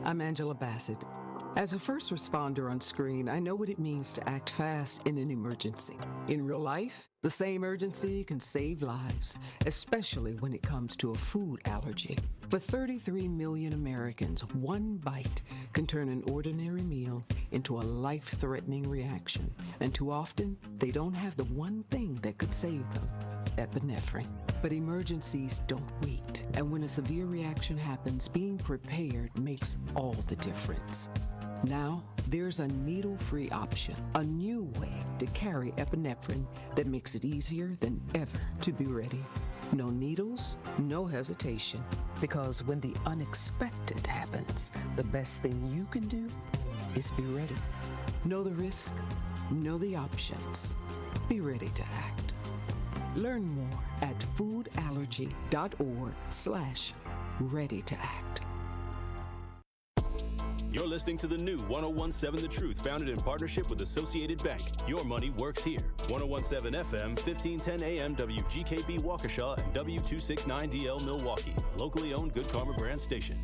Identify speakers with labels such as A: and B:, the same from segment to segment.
A: I'm Angela Bassett. As a first responder on screen, I know what it means to act fast in an emergency. In real life, the same urgency can save lives, especially when it comes to a food allergy. For 33 million Americans, one bite can turn an ordinary meal into a life-threatening reaction. And too often, they don't have the one thing that could save them: epinephrine. But emergencies don't wait. And when a severe reaction happens, being prepared makes all the difference. Now, there's a needle-free option, a new way to carry epinephrine that makes it easier than ever to be ready. No needles, no hesitation, because when the unexpected happens, the best thing you can do is be ready. Know the risk, know the options. Be ready to act. Learn more at foodallergy.org/ready to act.
B: You're listening to the new 1017 The Truth, founded in partnership with Associated Bank. Your money works here. 1017 FM, 1510 AM, WGKB Waukesha, and W269DL Milwaukee. Locally owned Good Karma brand station.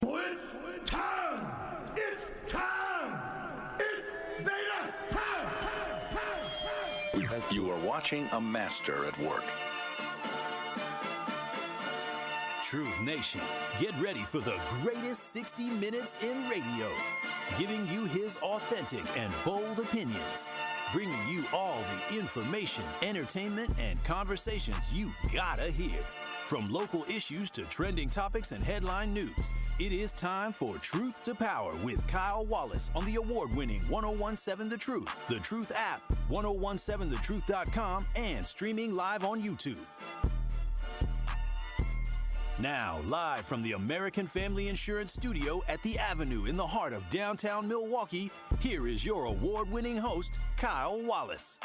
C: It's time! It's time! It's Beta time!
D: You are watching a master at work.
B: Truth Nation, get ready for the greatest 60 minutes in radio, giving you his authentic and bold opinions, bringing you all the information, entertainment, and conversations you gotta hear. From local issues to trending topics and headline news, it is time for Truth to Power with Kyle Wallace on the award-winning 1017 The Truth, The Truth app, 1017thetruth.com, and streaming live on YouTube. Now, live from the American Family Insurance Studio at the Avenue in the heart of downtown Milwaukee, here is your award-winning host, Kyle Wallace.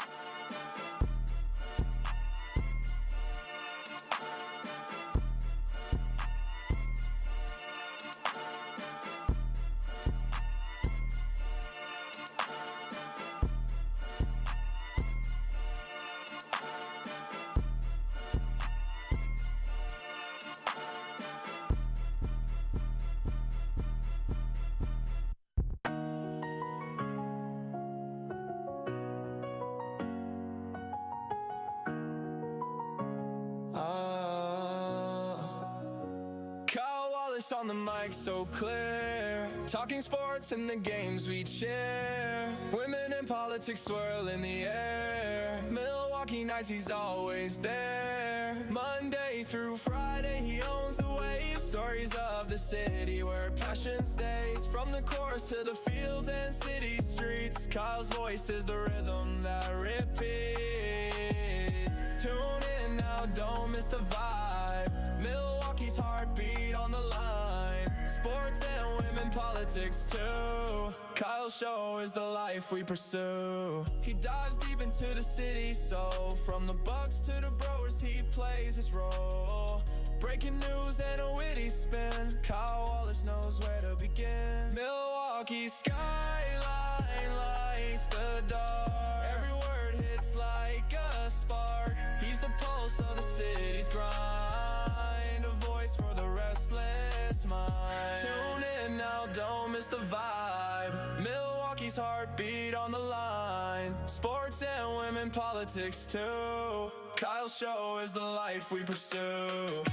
E: On the mic so clear, talking sports and the games we cheer. Women in politics swirl in the air. Milwaukee nights, he's always there. Monday through Friday, he owns the wave. Stories of the city where passion stays. From the course to the fields and city streets, Kyle's voice is the rhythm that repeats. Tune in now, don't miss the vibe. Milwaukee's heartbeat on the line. Sports and women politics too. Kyle's show is the life we pursue. He dives deep into the city, so from the Bucks to the Brewers, he plays his role. Breaking news and a witty spin. Kyle Wallace knows where to begin. Milwaukee's skyline lights the dark. Every word hits like a spark. He's the pulse of the city's grind, a voice for the restless mind. Tune in now, don't miss the vibe. Milwaukee's heartbeat on the line. Sports and women politics too. Kyle's show is the life we pursue.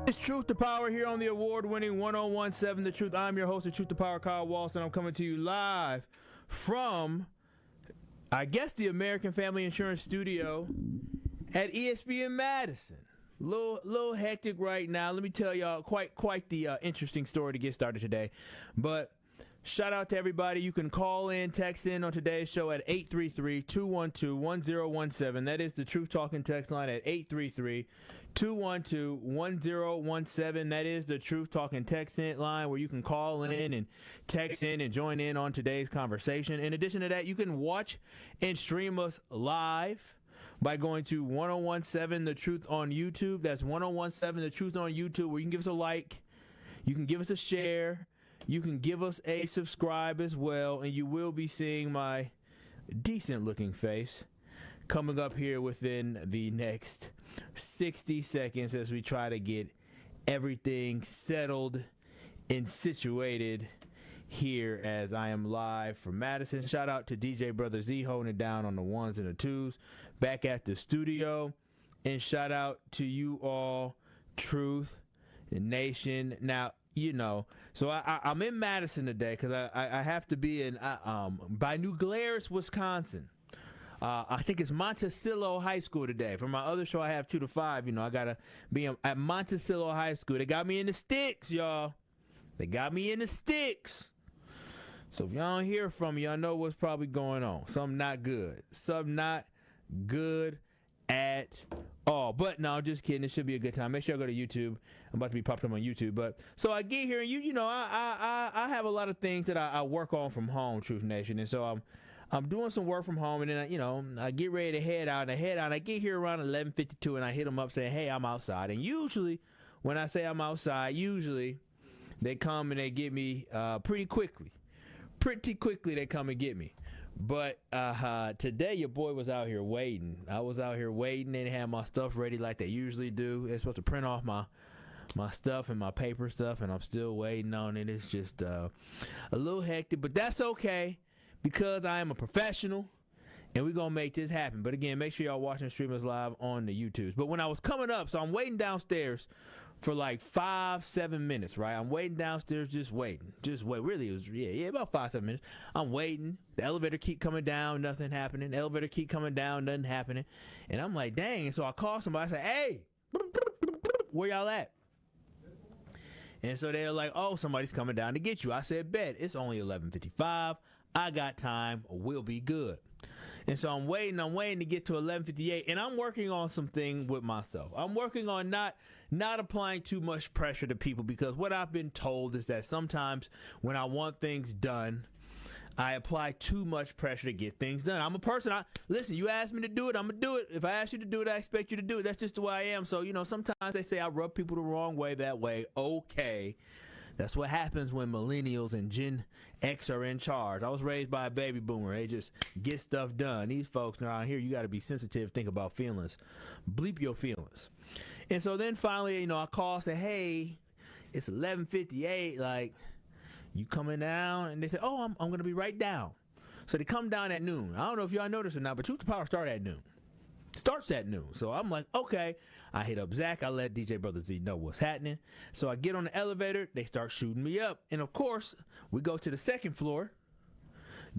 F: It's Truth to Power here on the award-winning 1017 The Truth. I'm your host of Truth to Power, Kyle Walsh, and I'm coming to you live from, I guess, the American Family Insurance Studio at ESPN Madison. Little hectic right now. Let me tell y'all quite the interesting story to get started today. But Shout out to everybody. You can call in, text in on today's show at 833-212-1017. That is the Truth Talking text line at 833-212-1017. That is the Truth Talking text line where you can call in and text in and join in on today's conversation. In addition to that, you can watch and stream us live by going to 1017 The Truth on YouTube. That's 1017 The Truth on YouTube, where you can give us a like, you can give us a share, you can give us a subscribe as well, and you will be seeing my decent-looking face coming up here within the next 60 seconds as we try to get everything settled and situated here as I am live from Madison. Shout out to DJ Brother Z holding it down on the ones and the twos back at the studio. And shout out to you all, Truth Nation. Now, you know, so I'm in Madison today because I have to be in by New Glarus, Wisconsin. I think it's Monticello High School today. For my other show, I have 2 to 5. You know, I gotta be at Monticello High School. They got me in the sticks, y'all. They got me in the sticks. So if y'all don't hear from me, y'all know what's probably going on. Something not good. Something not good at all. But no, I'm just kidding. It should be a good time. Make sure I go to YouTube. I'm about to be popped up on YouTube. But so I get here, and you know, I have a lot of things that I work on from home, Truth Nation, and so I'm doing some work from home, and then I get ready to head out. I get here around 11:52, and I hit them up saying, "Hey, I'm outside." And usually, when I say I'm outside, they come and they get me pretty quickly. Pretty quickly, they come and get me. But today, your boy was out here waiting. I was out here waiting. They didn't have my stuff ready like they usually do. They're supposed to print off my stuff and my paper stuff, and I'm still waiting on it. It's just a little hectic, but that's okay because I am a professional, and we're going to make this happen. But again, make sure y'all watching streamers live on the YouTubes. But when I was coming up, so I'm waiting downstairs for like 5-7 minutes, right? I'm waiting downstairs, just wait. Really, it was about 5-7 minutes. I'm waiting. The elevator keep coming down, nothing happening. The elevator keep coming down, nothing happening. And I'm like, dang. And so I call somebody. I say, hey, where y'all at? And so they're like, oh, somebody's coming down to get you. I said, bet. It's only 11:55. I got time. We'll be good. And so I'm waiting to get to 11:58, and I'm working on something with myself. I'm working on not applying too much pressure to people, because what I've been told is that sometimes when I want things done, I apply too much pressure to get things done. I'm a person. Listen, you asked me to do it, I'm going to do it. If I ask you to do it, I expect you to do it. That's just the way I am. So, sometimes they say I rub people the wrong way that way. Okay. That's what happens when millennials and Gen X are in charge. I was raised by a baby boomer. They just get stuff done. These folks around here, you got to be sensitive, think about feelings. Bleep your feelings. And so then finally, I call, say, hey, it's 11:58. Like, you coming down? And they say, oh, I'm going to be right down. So they come down at noon. I don't know if y'all noticed or not, but Truth to Power starts at noon. So I'm like, okay. I hit up Zach. I let DJ Brother Z know what's happening. So I get on the elevator. They start shooting me up. And, of course, we go to the second floor.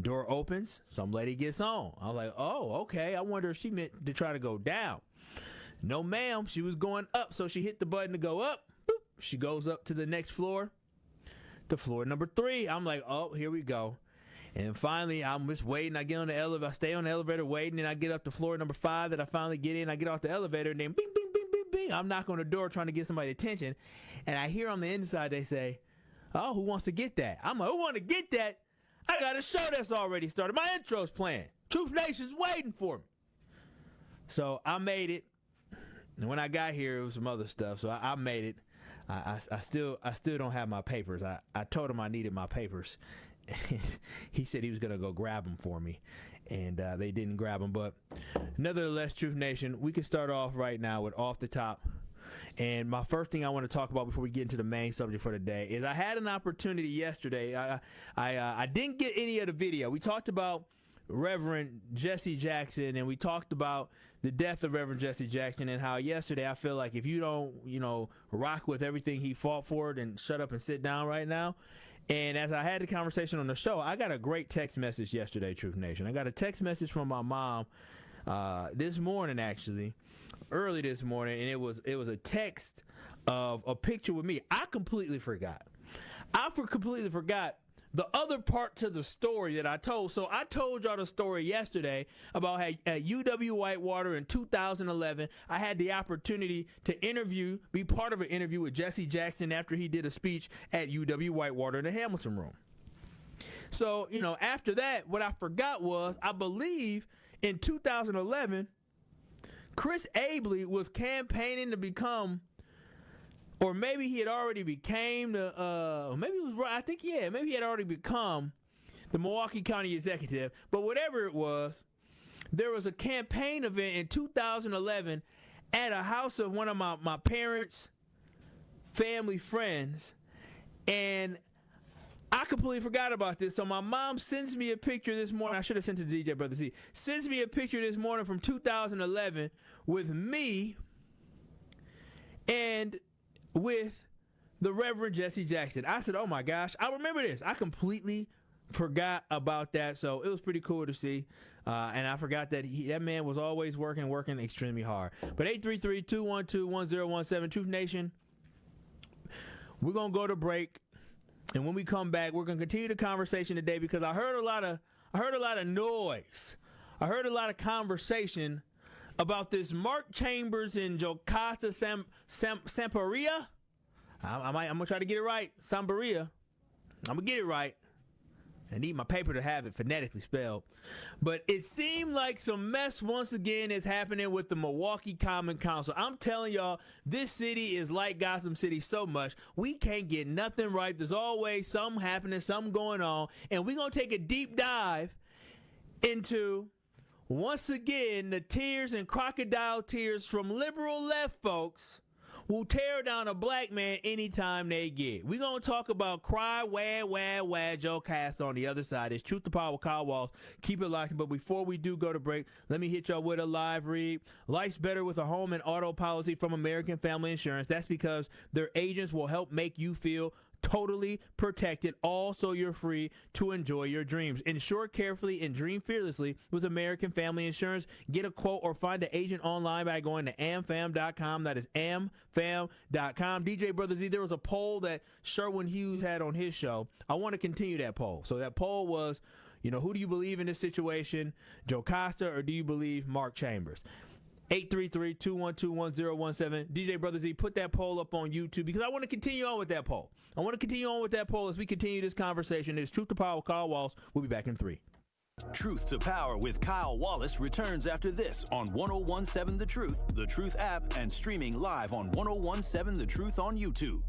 F: Door opens. Some lady gets on. I was like, oh, okay. I wonder if she meant to try to go down. No, ma'am. She was going up. So she hit the button to go up. Boop. She goes up to the next floor. To floor number 3. I'm like, oh, here we go. And finally, I'm just waiting. I get on the elevator. I stay on the elevator waiting, and I get up to floor number 5 that I finally get in. I get off the elevator, and then bing, bing, bing, bing, bing. I'm knocking on the door trying to get somebody's attention. And I hear on the inside, they say, oh, who wants to get that? I'm like, who want to get that? I got a show that's already started. My intro's playing. Truth Nation's waiting for me. So I made it. And when I got here, it was some other stuff. So I made it. I still don't have my papers. I told him I needed my papers. He said he was going to go grab them for me, and they didn't grab them. But nevertheless, Truth Nation, we can start off right now with Off the Top. And my first thing I want to talk about before we get into the main subject for the day is I had an opportunity yesterday. I didn't get any of the video. We talked about Reverend Jesse Jackson, and we talked about the death of Reverend Jesse Jackson, and how yesterday I feel like if you don't, rock with everything he fought for, then shut up and sit down right now. And as I had the conversation on the show, I got a great text message yesterday, Truth Nation. I got a text message from my mom this morning, actually, early this morning, and it was a text of a picture with me. I completely forgot the other part to the story that I told. So I told y'all the story yesterday about how at UW Whitewater in 2011, I had the opportunity to be part of an interview with Jesse Jackson after he did a speech at UW Whitewater in the Hamilton Room. So, after that, what I forgot was, I believe in 2011, Chris Abley was campaigning to become, or maybe he had already became maybe he had already become the Milwaukee County Executive. But whatever it was, there was a campaign event in 2011 at a house of one of my parents' family friends, and I completely forgot about this. So my mom sends me a picture this morning. I should have sent it to DJ Brother Z. Sends me a picture this morning from 2011 with me and with the Reverend Jesse Jackson. I said, oh my gosh, I remember this. I completely forgot about that. So it was pretty cool to see. And I forgot that that man was always working extremely hard. But 833-212-1017, Truth Nation, we're going to go to break. And when we come back, we're going to continue the conversation today because I heard a lot of noise. I heard a lot of conversation about this Mark Chambers and Jocasta Samperia. I'm going to try to get it right. Samperia. I'm going to get it right. I need my paper to have it phonetically spelled. But it seemed like some mess once again is happening with the Milwaukee Common Council. I'm telling y'all, this city is like Gotham City so much. We can't get nothing right. There's always something happening, something going on. And we're going to take a deep dive into, once again, the tears and crocodile tears from liberal left folks will tear down a black man anytime they get. We're going to talk about cry, wah, Joe Cast on the other side. It's Truth to Power with Kyle Walls. Keep it locked. But before we do go to break, let me hit y'all with a live read. Life's better with a home and auto policy from American Family Insurance. That's because their agents will help make you feel totally protected, all so you're free to enjoy your dreams. Insure carefully and dream fearlessly with American Family Insurance. Get a quote or find an agent online by going to amfam.com. That is amfam.com. DJ Brother Z, there was a poll that Sherwin Hughes had on his show. I want to continue that poll. So that poll was, who do you believe in this situation, Jocasta, or do you believe Mark Chambers? 833-212-1017. DJ Brother Z, put that poll up on YouTube because I want to continue on with that poll. As we continue this conversation. It's Truth to Power with Kyle Wallace. We'll be back in 3.
B: Truth to Power with Kyle Wallace returns after this on 1017 The Truth app, and streaming live on 1017 The Truth on YouTube.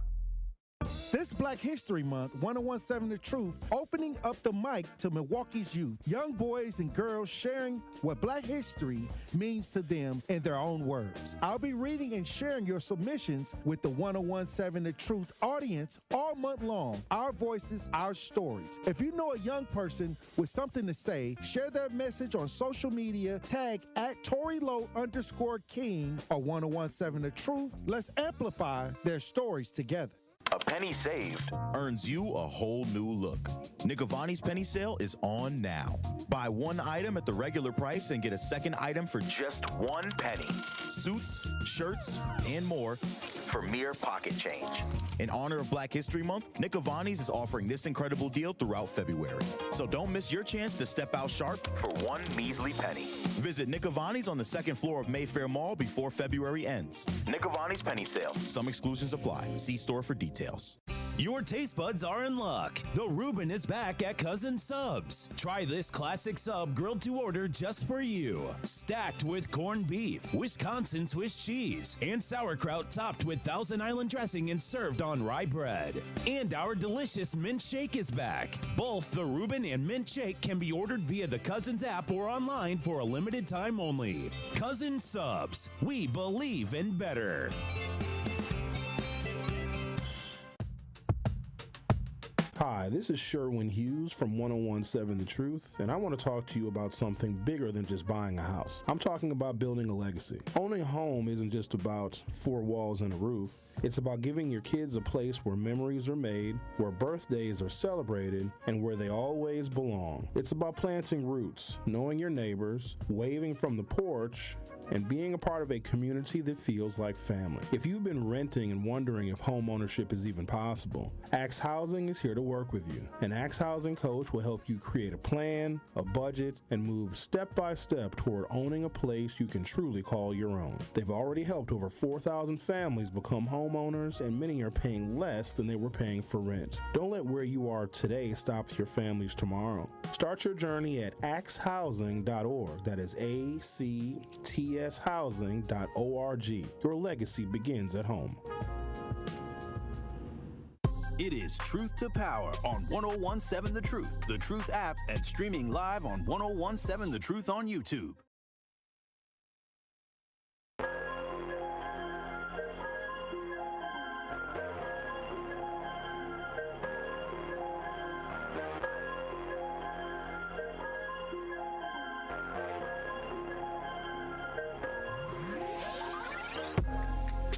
G: This Black History Month, 1017 The Truth, opening up the mic to Milwaukee's youth. Young boys and girls sharing what Black history means to them in their own words. I'll be reading and sharing your submissions with the 1017 The Truth audience all month long. Our voices, our stories. If you know a young person with something to say, share their message on social media, tag at ToryLow_King or 1017 The Truth. Let's amplify their stories together.
H: A penny saved earns you a whole new look. Nicovani's penny sale is on now. Buy one item at the regular price and get a second item for just 1 penny. Suits, shirts, and more for mere pocket change. In honor of Black History Month, Nicovani's is offering this incredible deal throughout February. So don't miss your chance to step out sharp for 1 measly penny. Visit Nicovani's on the 2nd floor of Mayfair Mall before February ends. Nicovani's penny sale. Some exclusions apply. See store for details.
I: Your taste buds are in luck. The Reuben is back at Cousin Subs. Try this classic sub grilled to order just for you. Stacked with corned beef, Wisconsin Swiss cheese, and sauerkraut topped with Thousand Island dressing and served on rye bread. And our delicious mint shake is back. Both the Reuben and mint shake can be ordered via the Cousins app or online for a limited time only. Cousin Subs. We believe in better.
J: Hi, this is Sherwin Hughes from 1017 The Truth, and I want to talk to you about something bigger than just buying a house. I'm talking about building a legacy. Owning a home isn't just about 4 walls and a roof. It's about giving your kids a place where memories are made, where birthdays are celebrated, and where they always belong. It's about planting roots, knowing your neighbors, waving from the porch, and being a part of a community that feels like family. If you've been renting and wondering if home ownership is even possible, Axe Housing is here to work with you. An Axe Housing coach will help you create a plan, a budget, and move step by step toward owning a place you can truly call your own. They've already helped over 4,000 families become homeowners, and many are paying less than they were paying for rent. Don't let where you are today stop your family's tomorrow. Start your journey at axehousing.org. That is ACTS housing.org. Your legacy begins at home.
B: It is Truth to Power on 1017 The Truth, The Truth app, and streaming live on 1017 The Truth on YouTube.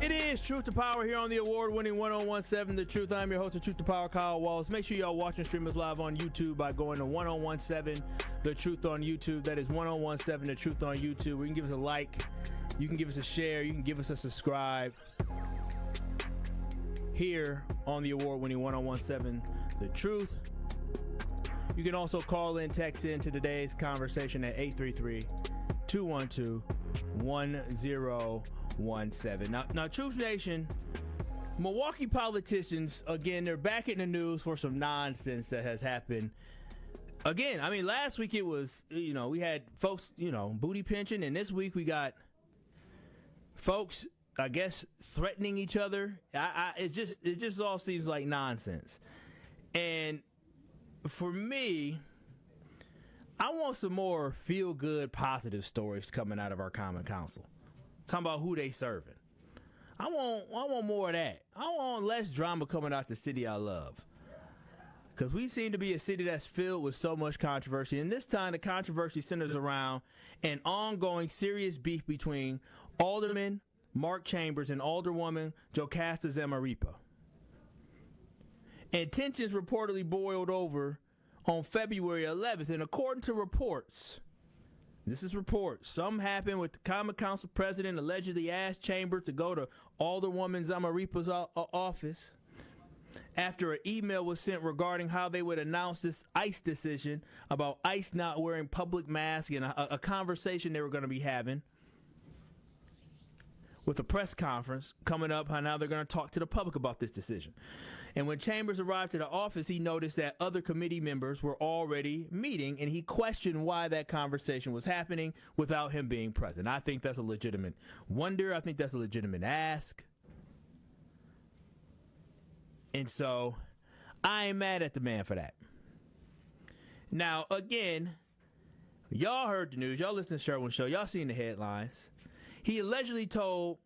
F: It is Truth to Power here on the award-winning 1017 The Truth. I'm your host of Truth to Power, Kyle Wallace. Make sure y'all watch and stream us live on YouTube by going to 1017 The Truth on YouTube. That is 1017 The Truth on YouTube. You can give us a like, you can give us a share, you can give us a subscribe here on the award-winning 1017 The Truth. You can also call in, text in to today's conversation at 833-212-1017. Now, Truth Nation, Milwaukee politicians, again, they're back in the news for some nonsense that has happened. Again, I mean, last week it was, we had folks, booty pinching, and this week we got folks, I guess, threatening each other. It just all seems like nonsense. And for me, I want some more feel-good, positive stories coming out of our Common Council. Talking about who they serving. I want more of that. I want less drama coming out the city I love. Because we seem to be a city that's filled with so much controversy. And this time the controversy centers around an ongoing serious beef between Alderman Mark Chambers and Alderwoman Jocasta Zimmel. And tensions reportedly boiled over on February 11th. And according to reports, this is reports, something happened with the Common Council president allegedly asked Chambers to go to Alderwoman Zimmel office after an email was sent regarding how they would announce this ICE decision about ICE not wearing public masks, and a conversation they were going to be having with a press conference coming up, how now they're going to talk to the public about this decision. And when Chambers arrived to the office, he noticed that other committee members were already meeting, and he questioned why that conversation was happening without him being present. I think that's a legitimate wonder. I think that's a legitimate ask. And so I ain't mad at the man for that. Now, again, y'all heard the news. Y'all listen to Sherwin Show. Y'all seen the headlines. He allegedly told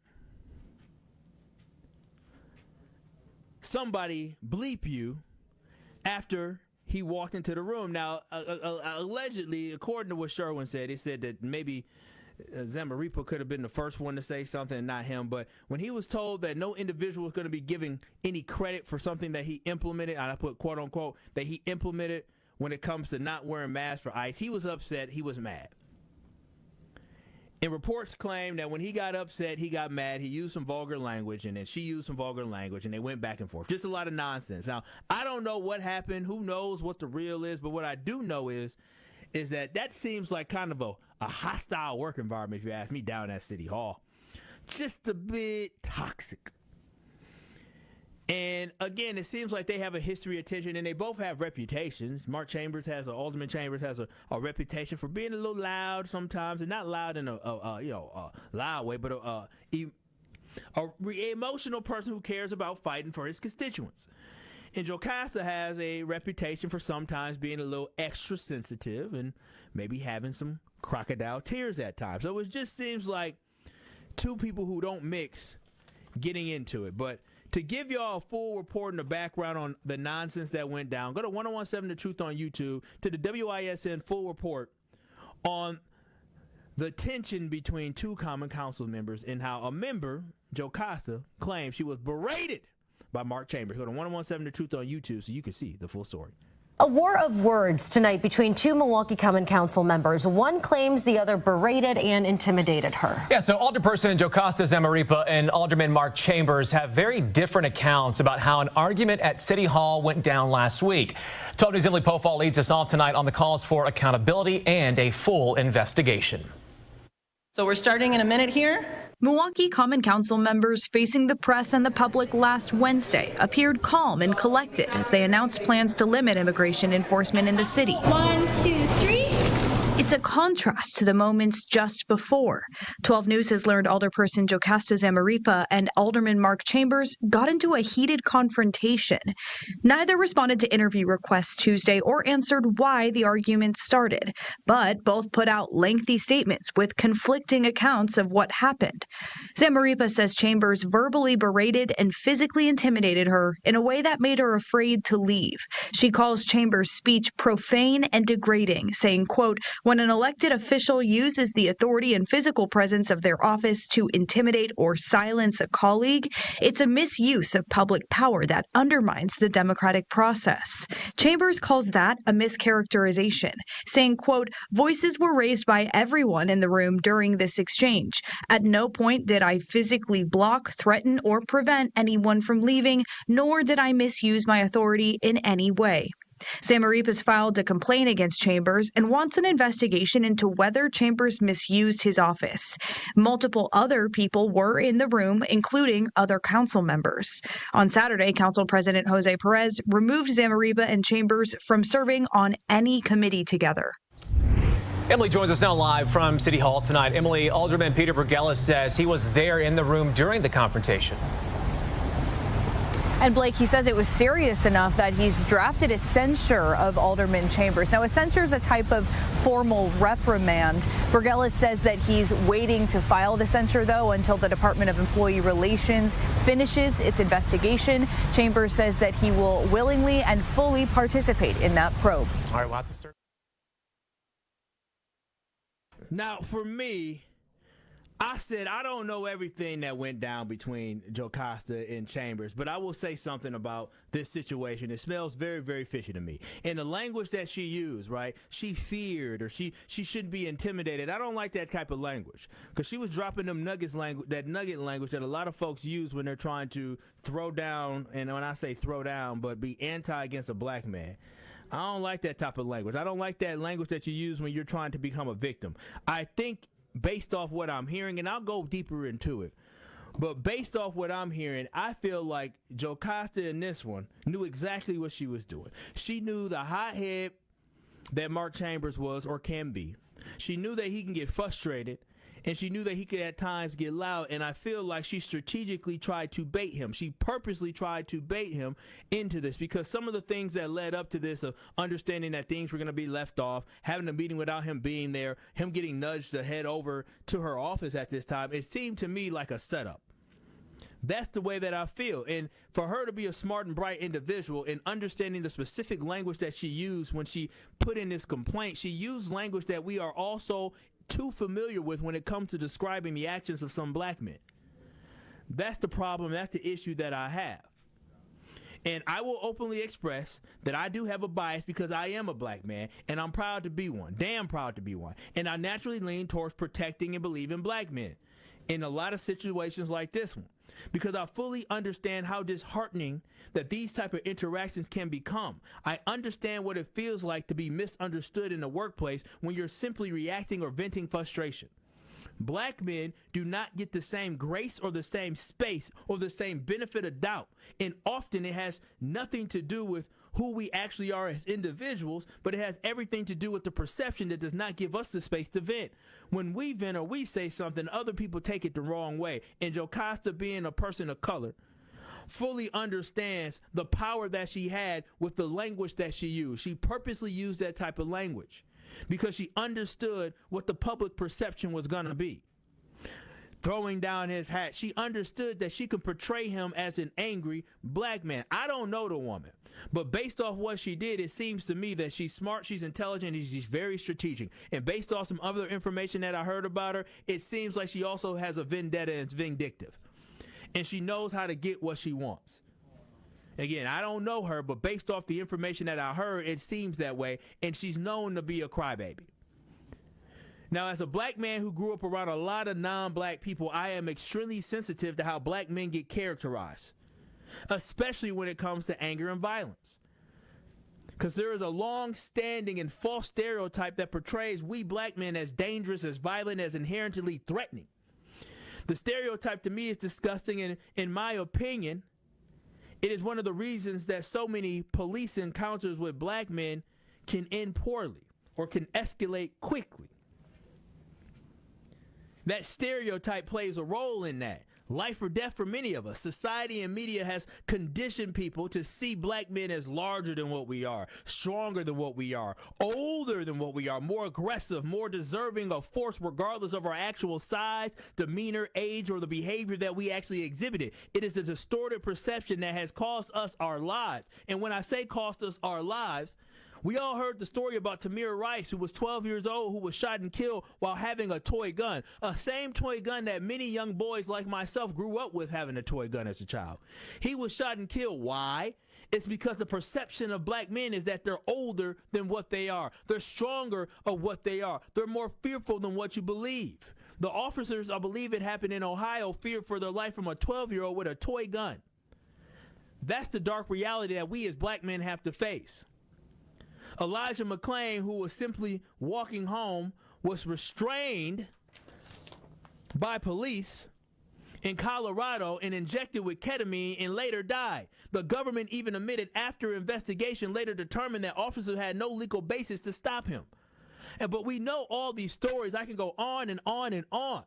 F: somebody, bleep you, after he walked into the room. Now, allegedly, according to what Sherwin said, he said that maybe Zimmel could have been the first one to say something and not him. But when he was told that no individual was going to be giving any credit for something that he implemented, and I put quote unquote, that he implemented when it comes to not wearing masks for ICE, he was upset. He was mad. And reports claim that when he got upset, he got mad, he used some vulgar language, and then she used some vulgar language, and they went back and forth. Just a lot of nonsense. Now, I don't know what happened. Who knows what the real is? But what I do know is that seems like kind of a hostile work environment, if you ask me, down at City Hall. Just a bit toxic. And again, it seems like they have a history of tension, and they both have reputations. Alderman Chambers has a reputation for being a little loud sometimes, and not loud in a loud way, but a emotional person who cares about fighting for his constituents. And Jocasta has a reputation for sometimes being a little extra sensitive and maybe having some crocodile tears at times. So it just seems like two people who don't mix getting into it. But to give y'all a full report and the background on the nonsense that went down, go to 1017 The Truth on YouTube, to the WISN full report on the tension between two Common Council members and how a member, Jocasta, claims she was berated by Mark Chambers. Go to 1017 The Truth on YouTube so you can see the full story.
K: A war of words tonight between two Milwaukee Common Council members. One claims the other berated and intimidated her.
L: Yeah, so Alderperson Jocasta Zammaripa and Alderman Mark Chambers have very different accounts about how an argument at City Hall went down last week. 12 News' Emily Pofall leads us off tonight on the calls for accountability and a full investigation.
M: So we're starting in a minute here.
N: Milwaukee Common Council members facing the press and the public last Wednesday appeared calm and collected as they announced plans to limit immigration enforcement in the city.
O: 1, 2, 3.
N: It's a contrast to the moments just before. 12 News has learned Alderperson Jocasta Zammaripa and Alderman Mark Chambers got into a heated confrontation. Neither responded to interview requests Tuesday or answered why the argument started, but both put out lengthy statements with conflicting accounts of what happened. Zammaripa says Chambers verbally berated and physically intimidated her in a way that made her afraid to leave. She calls Chambers' speech profane and degrading, saying, quote, "When an elected official uses the authority and physical presence of their office to intimidate or silence a colleague, it's a misuse of public power that undermines the democratic process." Chambers calls that a mischaracterization, saying, quote, "Voices were raised by everyone in the room during this exchange. At no point did I physically block, threaten, or prevent anyone from leaving, nor did I misuse my authority in any way." Zammaripa's filed a complaint against Chambers and wants an investigation into whether Chambers misused his office. Multiple other people were in the room, including other council members. On Saturday, Council President Jose Perez removed Zammaripa and Chambers from serving on any committee together.
L: Emily joins us now live from City Hall tonight. Emily, Alderman Peter Burgelis says he was there in the room during the confrontation.
P: And Blake, he says it was serious enough that he's drafted a censure of Alderman Chambers. Now, a censure is a type of formal reprimand. Burgelis says that he's waiting to file the censure, though, until the Department of Employee Relations finishes its investigation. Chambers says that he will willingly and fully participate in that probe.
L: All right, we'll have to start.
F: Now, for me, I said I don't know everything that went down between Jocasta and Chambers, but I will say something about this situation. It smells very, very fishy to me. And the language that she used, right? She feared, or she shouldn't be intimidated. I don't like that type of language, because she was dropping them nuggets language, that nugget language that a lot of folks use when they're trying to throw down, and when I say throw down, but be anti against a black man. I don't like that type of language. I don't like that language that you use when you're trying to become a victim. I think, based off what I'm hearing, and I'll go deeper into it, but based off what I'm hearing, I feel like Jocasta in this one knew exactly what she was doing. She knew the hothead that Mark Chambers was, or can be. She knew that he can get frustrated, and she knew that he could at times get loud, and I feel like she strategically tried to bait him. She purposely tried to bait him into this, because some of the things that led up to this, of understanding that things were going to be left off, having a meeting without him being there, him getting nudged to head over to her office at this time, it seemed to me like a setup. That's the way that I feel. And for her to be a smart and bright individual and understanding the specific language that she used when she put in this complaint, she used language that we are also too familiar with when it comes to describing the actions of some black men. That's the problem. That's the issue that I have. And I will openly express that I do have a bias, because I am a black man, and I'm proud to be one. Damn proud to be one. And I naturally lean towards protecting and believing black men in a lot of situations like this one, because I fully understand how disheartening that these type of interactions can become. I understand what it feels like to be misunderstood in the workplace when you're simply reacting or venting frustration. Black men do not get the same grace or the same space or the same benefit of doubt, and often it has nothing to do with who we actually are as individuals, but it has everything to do with the perception that does not give us the space to vent. When we vent or we say something, other people take it the wrong way. And Jocasta, being a person of color, fully understands the power that she had with the language that she used. She purposely used that type of language because she understood what the public perception was going to be. Throwing down his hat, she understood that she could portray him as an angry black man. I don't know the woman, but based off what she did, it seems to me that she's smart, she's intelligent, and she's very strategic. And based off some other information that I heard about her, it seems like she also has a vendetta and it's vindictive. And she knows how to get what she wants. Again, I don't know her, but based off the information that I heard, it seems that way, and she's known to be a crybaby. Now, as a black man who grew up around a lot of non-black people, I am extremely sensitive to how black men get characterized, especially when it comes to anger and violence. Because there is a long-standing and false stereotype that portrays we black men as dangerous, as violent, as inherently threatening. The stereotype to me is disgusting, and in my opinion, it is one of the reasons that so many police encounters with black men can end poorly or can escalate quickly. That stereotype plays a role in that. Life or death for many of us. Society and media has conditioned people to see black men as larger than what we are, stronger than what we are, older than what we are, more aggressive, more deserving of force regardless of our actual size, demeanor, age, or the behavior that we actually exhibited. It is a distorted perception that has cost us our lives. And when I say cost us our lives, we all heard the story about Tamir Rice, who was 12 years old, who was shot and killed while having a toy gun. A same toy gun that many young boys like myself grew up with having a toy gun as a child. He was shot and killed. Why? It's because the perception of black men is that they're older than what they are. They're stronger of what they are. They're more fearful than what you believe. The officers, I believe it happened in Ohio, feared for their life from a 12-year-old with a toy gun. That's the dark reality that we as black men have to face. Elijah McClain, who was simply walking home, was restrained by police in Colorado and injected with ketamine and later died. The government even admitted after investigation later determined that officers had no legal basis to stop him. But we know all these stories. I can go on and on and on.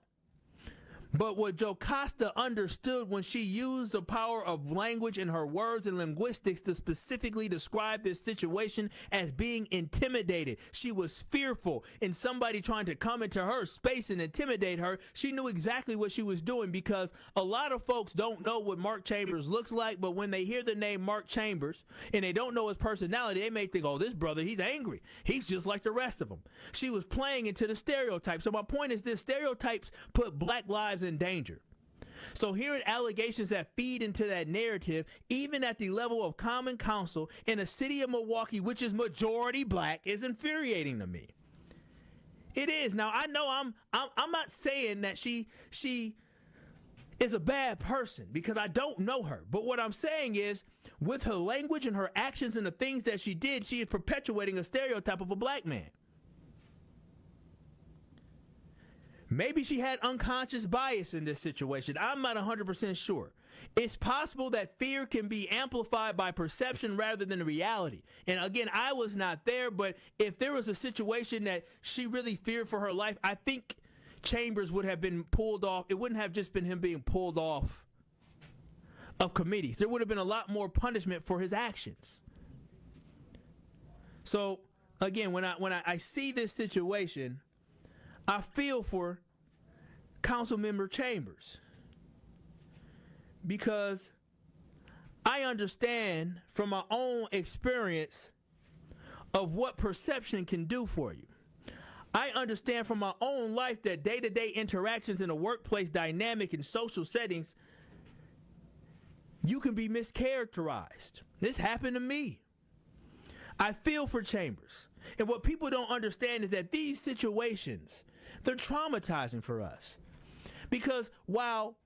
F: But what Jocasta understood when she used the power of language and her words and linguistics to specifically describe this situation as being intimidated. She was fearful in somebody trying to come into her space and intimidate her. She knew exactly what she was doing, because a lot of folks don't know what Mark Chambers looks like, but when they hear the name Mark Chambers and they don't know his personality, they may think, oh, this brother, he's angry. He's just like the rest of them. She was playing into the stereotype. So my point is this: stereotypes put black lives in danger. So hearing allegations that feed into that narrative, even at the level of common counsel in a city of Milwaukee, which is majority black, is infuriating to me. It is. Now, I know I'm not saying that she is a bad person, because I don't know her. But what I'm saying is, with her language and her actions and the things that she did, she is perpetuating a stereotype of a black man. Maybe she had unconscious bias in this situation. I'm not 100% sure. It's possible that fear can be amplified by perception rather than reality. And again, I was not there, but if there was a situation that she really feared for her life, I think Chambers would have been pulled off. It wouldn't have just been him being pulled off of committees. There would have been a lot more punishment for his actions. So again, when I see this situation, I feel for Councilmember Chambers, because I understand from my own experience of what perception can do for you. I understand from my own life that day-to-day interactions in a workplace dynamic and social settings, you can be mischaracterized. This happened to me. I feel for Chambers. And what people don't understand is that these situations, they're traumatizing for us. Because while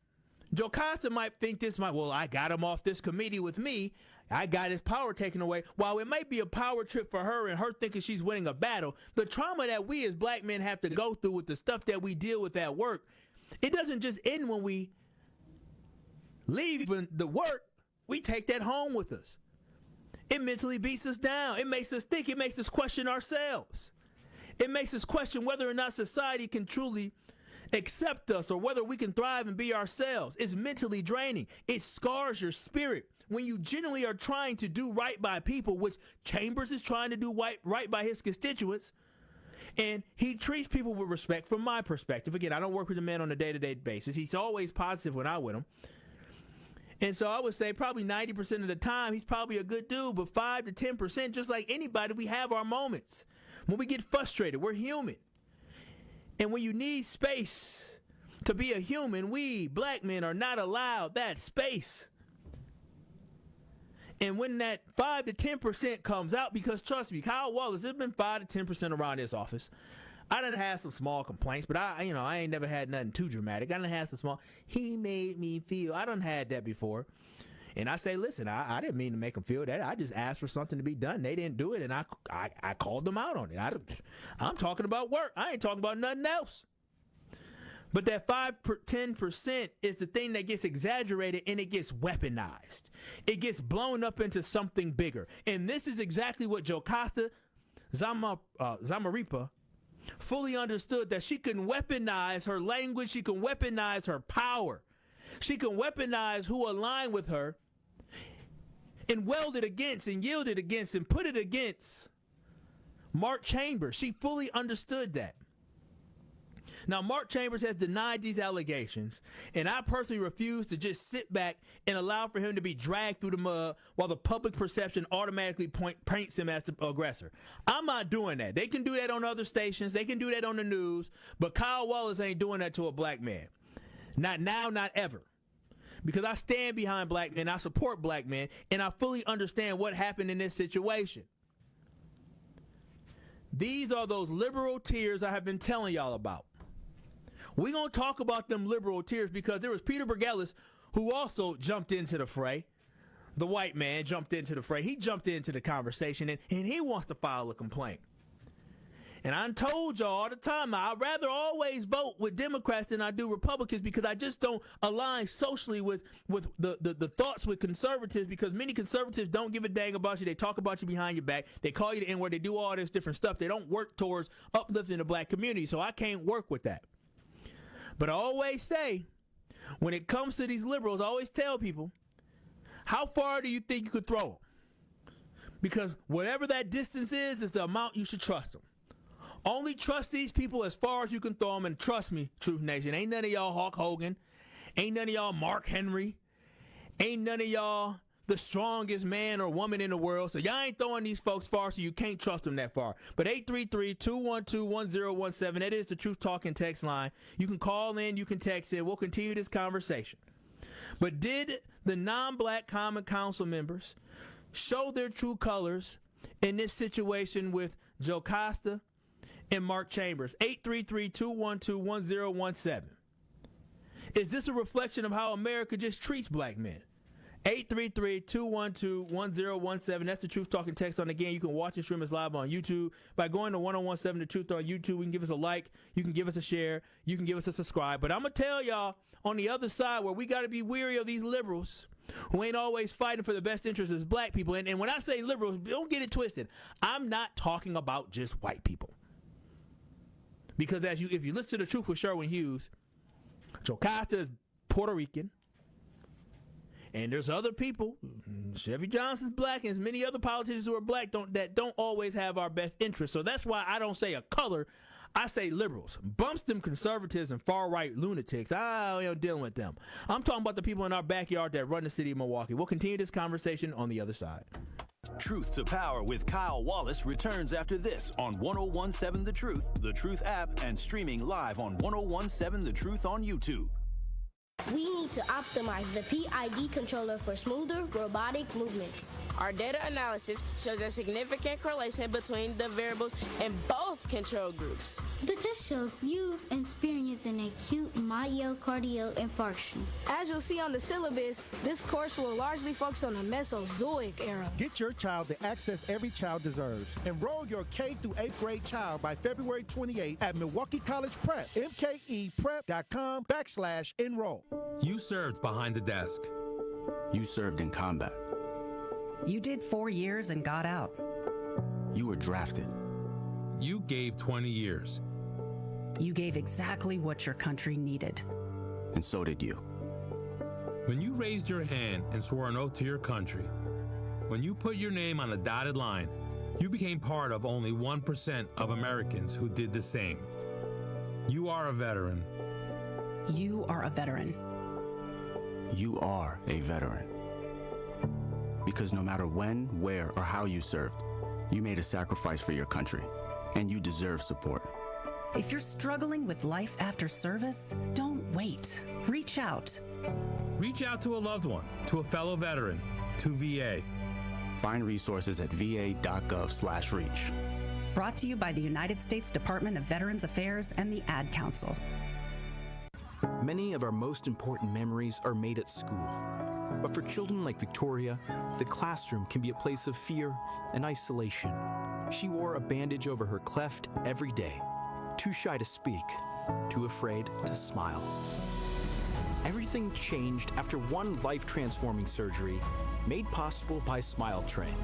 F: Jocasta might think I got him off this committee with me, I got his power taken away. While it might be a power trip for her and her thinking she's winning a battle, the trauma that we as black men have to go through with the stuff that we deal with at work, it doesn't just end when we leave the work. We take that home with us. It mentally beats us down. It makes us think. It makes us question ourselves. It makes us question whether or not society can truly accept us or whether we can thrive and be ourselves. It's mentally draining. It scars your spirit. When you genuinely are trying to do right by people, which Chambers is trying to do right by his constituents, and he treats people with respect from my perspective. Again, I don't work with the man on a day-to-day basis. He's always positive when I'm with him. And so I would say probably 90% of the time, he's probably a good dude, but 5 to 10%, just like anybody, we have our moments. When we get frustrated, we're human. And when you need space to be a human, we black men are not allowed that space. And when that 5 to 10% comes out, because trust me, Kyle Wallace, there's been 5 to 10% around this office. I done had some small complaints, but I ain't never had nothing too dramatic. I done had some small. He made me feel. I done had that before. And I say, listen, I didn't mean to make them feel that. I just asked for something to be done. They didn't do it, and I called them out on it. I'm talking about work. I ain't talking about nothing else. But that 10% is the thing that gets exaggerated and it gets weaponized. It gets blown up into something bigger. And this is exactly what Jocasta Zamaripa fully understood, that she can weaponize her language. She can weaponize her power. She can weaponize who align with her and weld it against and yield it against and put it against Mark Chambers. She fully understood that. Now, Mark Chambers has denied these allegations, and I personally refuse to just sit back and allow for him to be dragged through the mud while the public perception automatically paints him as the aggressor. I'm not doing that. They can do that on other stations. They can do that on the news, but Kyle Wallace ain't doing that to a black man. Not now, not ever. Because I stand behind black men, I support black men, and I fully understand what happened in this situation. These are those liberal tears I have been telling y'all about. We're going to talk about them liberal tears because there was Peter Bergelis who also jumped into the fray. The white man jumped into the fray. He jumped into the conversation, and he wants to file a complaint. And I told y'all all the time, I'd rather always vote with Democrats than I do Republicans because I just don't align socially with the thoughts with conservatives, because many conservatives don't give a dang about you. They talk about you behind your back. They call you the N-word. They do all this different stuff. They don't work towards uplifting the black community, so I can't work with that. But I always say, when it comes to these liberals, I always tell people, how far do you think you could throw them? Because whatever that distance is the amount you should trust them. Only trust these people as far as you can throw them, and trust me, Truth Nation, ain't none of y'all Hulk Hogan, ain't none of y'all Mark Henry, ain't none of y'all the strongest man or woman in the world, so y'all ain't throwing these folks far, so you can't trust them that far. But 833-212-1017, that is the Truth Talking text line. You can call in, you can text in, we'll continue this conversation. But did the non-black Common Council members show their true colors in this situation with Jocasta and Mark Chambers? 833-212-1017. Is this a reflection of how America just treats black men? 833-212-1017. That's the Truth Talking text on. Again, you can watch and stream us live on YouTube by going to 1017 The Truth on YouTube. You can give us a like, you can give us a share, you can give us a subscribe. But I'm going to tell y'all on the other side where we got to be weary of these liberals who ain't always fighting for the best interests as black people. And when I say liberals, don't get it twisted. I'm not talking about just white people. Because if you listen to The Truth with Sherwin Hughes, Jocasta is Puerto Rican. And there's other people, Chevy Johnson's black, and as many other politicians who are black that don't always have our best interests. So that's why I don't say a color, I say liberals. Bumps them conservatives and far-right lunatics. I ain't dealing with them. I'm talking about the people in our backyard that run the city of Milwaukee. We'll continue this conversation on the other side.
B: Truth to Power with Kyle Wallace returns after this on 1017 The Truth app, and streaming live on 1017 The Truth on YouTube.
O: We need to optimize the PID controller for smoother robotic movements.
Q: Our data analysis shows a significant correlation between the variables in both control groups.
O: The test shows you experience an acute myocardial infarction.
R: As you'll see on the syllabus, this course will largely focus on the Mesozoic era.
G: Get your child the access every child deserves. Enroll your K through 8th grade child by February 28 at Milwaukee College Prep, mkeprep.com/enroll.
S: You served behind the desk.
T: You served in combat.
U: You did 4 years and got out.
T: You were drafted.
S: You gave 20 years.
U: You gave exactly what your country needed.
T: And so did you.
S: When you raised your hand and swore an oath to your country, when you put your name on a dotted line, you became part of only 1% of Americans who did the same. You are a veteran.
U: You are a veteran.
T: You are a veteran. Because no matter when, where, or how you served, you made a sacrifice for your country, and you deserve support.
U: If you're struggling with life after service, don't wait. Reach out.
S: Reach out to a loved one, to a fellow veteran, to VA.
T: Find resources at va.gov/reach.
U: Brought to you by the United States Department of Veterans Affairs and the Ad Council.
A: Many of our most important memories are made at school. But for children like Victoria, the classroom can be a place of fear and isolation. She wore a bandage over her cleft every day, too shy to speak, too afraid to smile. Everything changed after one life-transforming surgery made possible by Smile Train.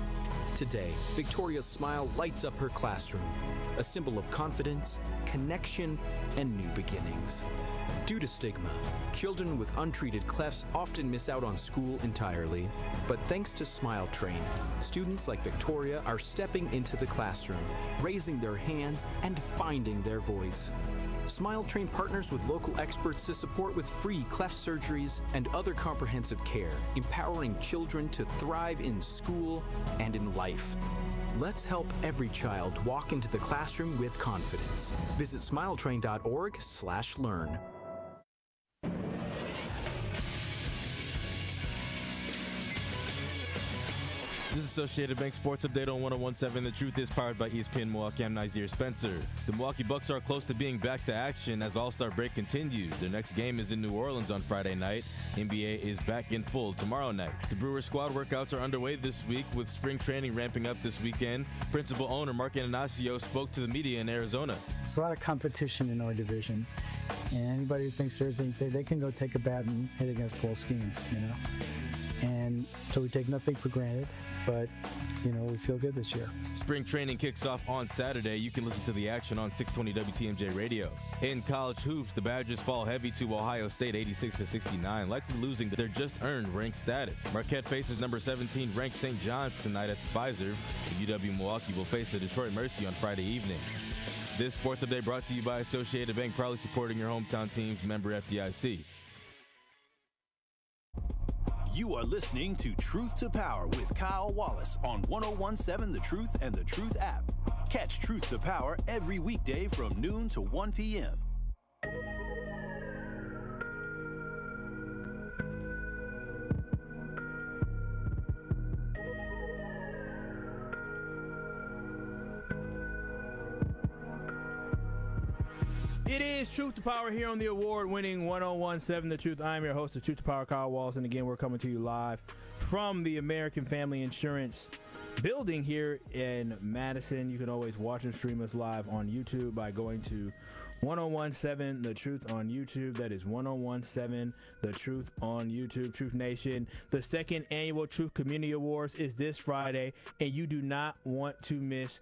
A: Today, Victoria's smile lights up her classroom, a symbol of confidence, connection, and new beginnings. Due to stigma, children with untreated clefts often miss out on school entirely. But thanks to Smile Train, students like Victoria are stepping into the classroom, raising their hands, and finding their voice. Smile Train partners with local experts to support with free cleft surgeries and other comprehensive care, empowering children to thrive in school and in life. Let's help every child walk into the classroom with confidence. Visit smiletrain.org/learn.
V: This is Associated Bank Sports Update on 101.7. The Truth is powered by ESPN Milwaukee. I'm Nazir Spencer. The Milwaukee Bucks are close to being back to action as All-Star break continues. Their next game is in New Orleans on Friday night. NBA is back in full tomorrow night. The Brewers squad workouts are underway this week with spring training ramping up this weekend. Principal owner Mark Ananasio spoke to the media in Arizona.
W: There's a lot of competition in our division, and anybody who thinks there's anything, they can go take a bat and hit against Paul Skeens, you know. And so we take nothing for granted, but, you know, we feel good this year.
V: Spring training kicks off on Saturday. You can listen to the action on 620 WTMJ Radio. In college hoops, the Badgers fall heavy to Ohio State 86-69, likely losing their just-earned ranked status. Marquette faces number 17 ranked St. John's tonight at the Pfizer. The UW Milwaukee will face the Detroit Mercy on Friday evening. This Sports Update brought to you by Associated Bank, proudly supporting your hometown teams, member FDIC.
B: You are listening to Truth to Power with Kyle Wallace on 101.7 The Truth and The Truth app. Catch Truth to Power every weekday from noon to 1 p.m.
F: It is Truth to Power here on the award-winning 101.7 The Truth. I'm your host of Truth to Power, Kyle Walls, and again, we're coming to you live from the American Family Insurance building here in Madison. You can always watch and stream us live on YouTube by going to 101.7 The Truth on YouTube. That is 101.7 The Truth on YouTube. Truth Nation, the second annual Truth Community Awards is this Friday, and you do not want to miss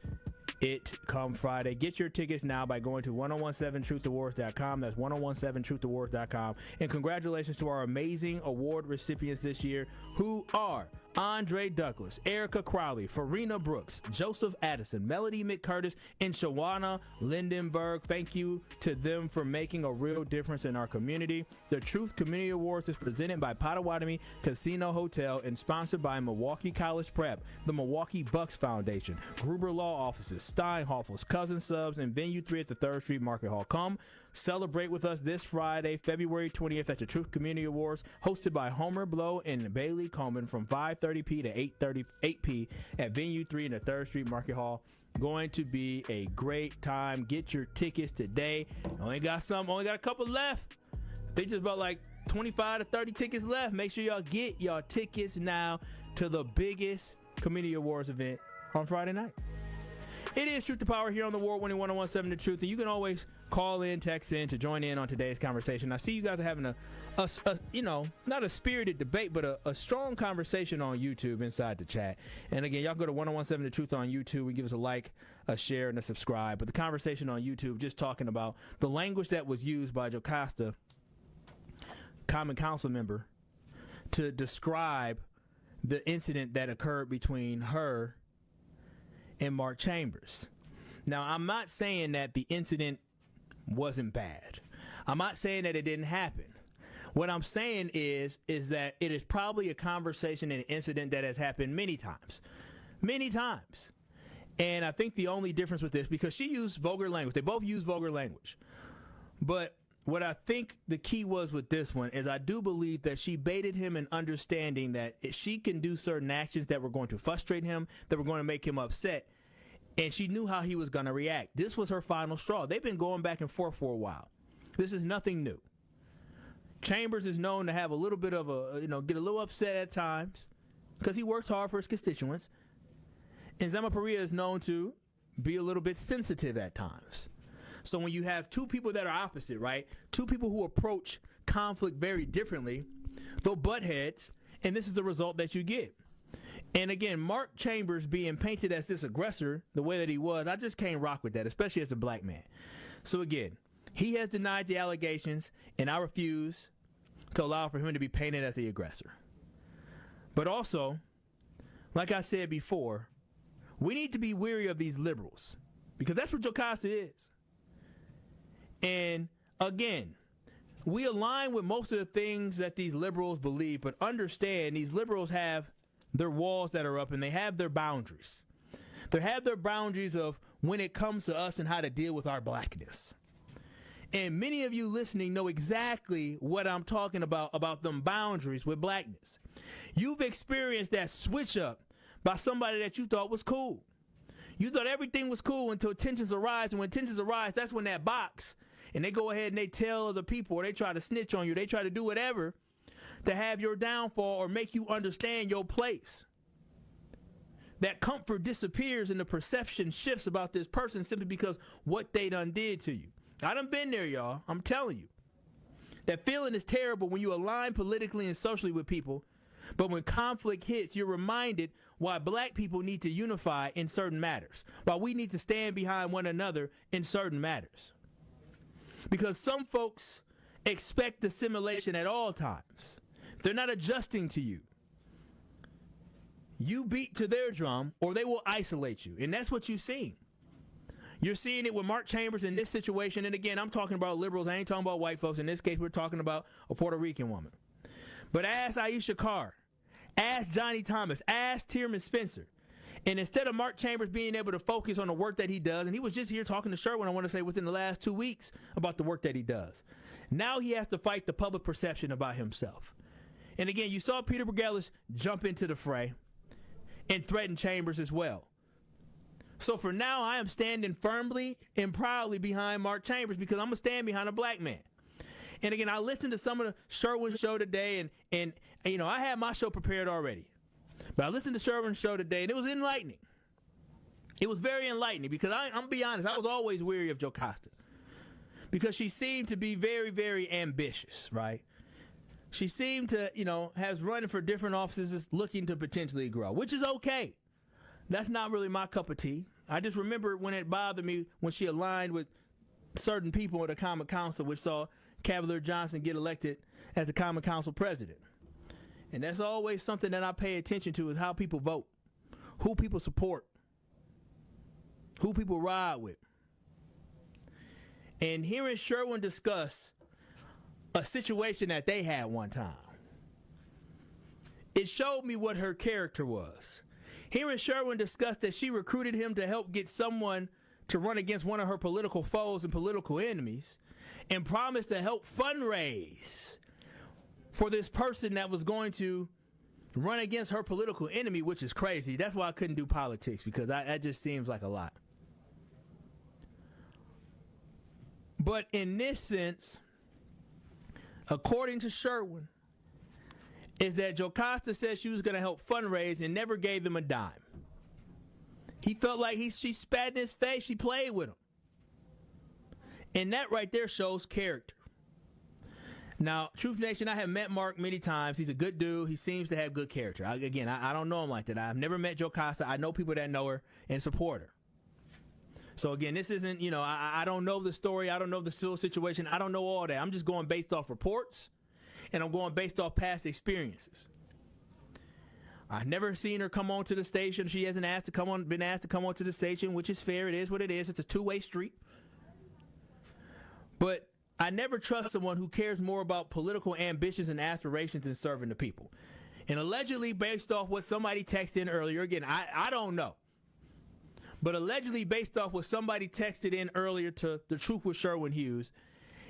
F: it come Friday. Get your tickets now by going to 1017truthawards.com. That's 1017truthawards.com. And congratulations to our amazing award recipients this year, who are Andre Douglas, Erica Crowley, Farina Brooks, Joseph Addison, Melody McCurtis, and Shawana Lindenberg. Thank you to them for making a real difference in our community. The Truth Community Awards is presented by Potawatomi Casino Hotel and sponsored by Milwaukee College Prep, the Milwaukee Bucks Foundation, Gruber Law Offices, Steinhoffels, Cousin Subs, and Venue 3 at the 3rd Street Market Hall. Come celebrate with us this Friday, February 20th at the Truth Community Awards, hosted by Homer Blow and Bailey Coleman from 5:30 to 8 p. at Venue 3 in the 3rd Street Market Hall. Going to be a great time. Get your tickets today. Only got a couple left. They just about like 25 to 30 tickets left. Make sure y'all get y'all tickets now to the biggest community awards event on Friday night. It is Truth to Power here on the award-winning 101.7 The Truth, and you can always call in, text in to join in on today's conversation. I see you guys are having a not a spirited debate, but a strong conversation on YouTube inside the chat. And again, y'all go to 101.7 The Truth on YouTube and give us a like, a share, and a subscribe. But the conversation on YouTube, just talking about the language that was used by Jocasta, Common Council member, to describe the incident that occurred between her and Mark Chambers. Now, I'm not saying that the incident wasn't bad. I'm not saying that it didn't happen. What I'm saying is that it is probably a conversation and incident that has happened many times. And I think the only difference with this, because she used vulgar language, they both use vulgar language. But what I think the key was with this one is I do believe that she baited him in understanding that if she can do certain actions that were going to frustrate him, that were going to make him upset, and she knew how he was going to react. This was her final straw. They've been going back and forth for a while. This is nothing new. Chambers is known to have a little bit of get a little upset at times because he works hard for his constituents. And Zimmel is known to be a little bit sensitive at times. So when you have two people that are opposite, right? Two people who approach conflict very differently, they'll butt heads, and this is the result that you get. And again, Mark Chambers being painted as this aggressor, the way that he was, I just can't rock with that, especially as a black man. So again, he has denied the allegations, and I refuse to allow for him to be painted as the aggressor. But also, like I said before, we need to be weary of these liberals, because that's what Jocasta is. And again, we align with most of the things that these liberals believe, but understand these liberals have their walls that are up and they have their boundaries. They have their boundaries of when it comes to us and how to deal with our blackness. And many of you listening know exactly what I'm talking about them boundaries with blackness. You've experienced that switch up by somebody that you thought was cool. You thought everything was cool until tensions arise, and when tensions arise, that's when that box, and they go ahead and they tell other people, or they try to snitch on you, they try to do whatever to have your downfall or make you understand your place. That comfort disappears and the perception shifts about this person simply because what they done did to you. I done been there, y'all. I'm telling you. That feeling is terrible when you align politically and socially with people, but when conflict hits, you're reminded why black people need to unify in certain matters, why we need to stand behind one another in certain matters. Because some folks expect assimilation at all times. They're not adjusting to you. You beat to their drum or they will isolate you. And that's what you're seeing. You're seeing it with Mark Chambers in this situation. And again, I'm talking about liberals. I ain't talking about white folks. In this case, we're talking about a Puerto Rican woman. But ask Aisha Carr. Ask Johnny Thomas. Ask Tierman Spencer. And instead of Mark Chambers being able to focus on the work that he does, and he was just here talking to Sherwin, I want to say, within the last 2 weeks about the work that he does. Now he has to fight the public perception about himself. And again, you saw Peter Bergelis jump into the fray and threaten Chambers as well. So for now, I am standing firmly and proudly behind Mark Chambers because I'm going to stand behind a black man. And again, I listened to some of the Sherwin show today, and you know, I had my show prepared already. But I listened to Sherwin's show today, and it was enlightening. It was very enlightening because I'm going to be honest, I was always weary of Jocasta because she seemed to be very, very ambitious, right? She seemed to, has running for different offices looking to potentially grow, which is okay. That's not really my cup of tea. I just remember when it bothered me when she aligned with certain people at the Common Council, which saw Cavalier Johnson get elected as the Common Council president. And that's always something that I pay attention to is how people vote, who people support, who people ride with. And hearing Sherwin discuss a situation that they had one time, it showed me what her character was. Hearing Sherwin discuss that she recruited him to help get someone to run against one of her political foes and political enemies and promised to help fundraise for this person that was going to run against her political enemy, which is crazy. That's why I couldn't do politics, because that just seems like a lot. But in this sense, according to Sherwin, is that Jocasta said she was going to help fundraise and never gave them a dime. He felt like she spat in his face. She played with him. And that right there shows character. Now, Truth Nation, I have met Mark many times. He's a good dude. He seems to have good character. I don't know him like that. I've never met Jocasta. I know people that know her and support her. So, again, this isn't, I don't know the story. I don't know the civil situation. I don't know all that. I'm just going based off reports, and I'm going based off past experiences. I've never seen her come on to the station. She hasn't been asked to come on to the station, which is fair. It is what it is. It's a two-way street. But I never trust someone who cares more about political ambitions and aspirations than serving the people. And allegedly based off what somebody texted in earlier, again, I don't know. But allegedly based off what somebody texted in earlier to The Truth with Sherwin Hughes,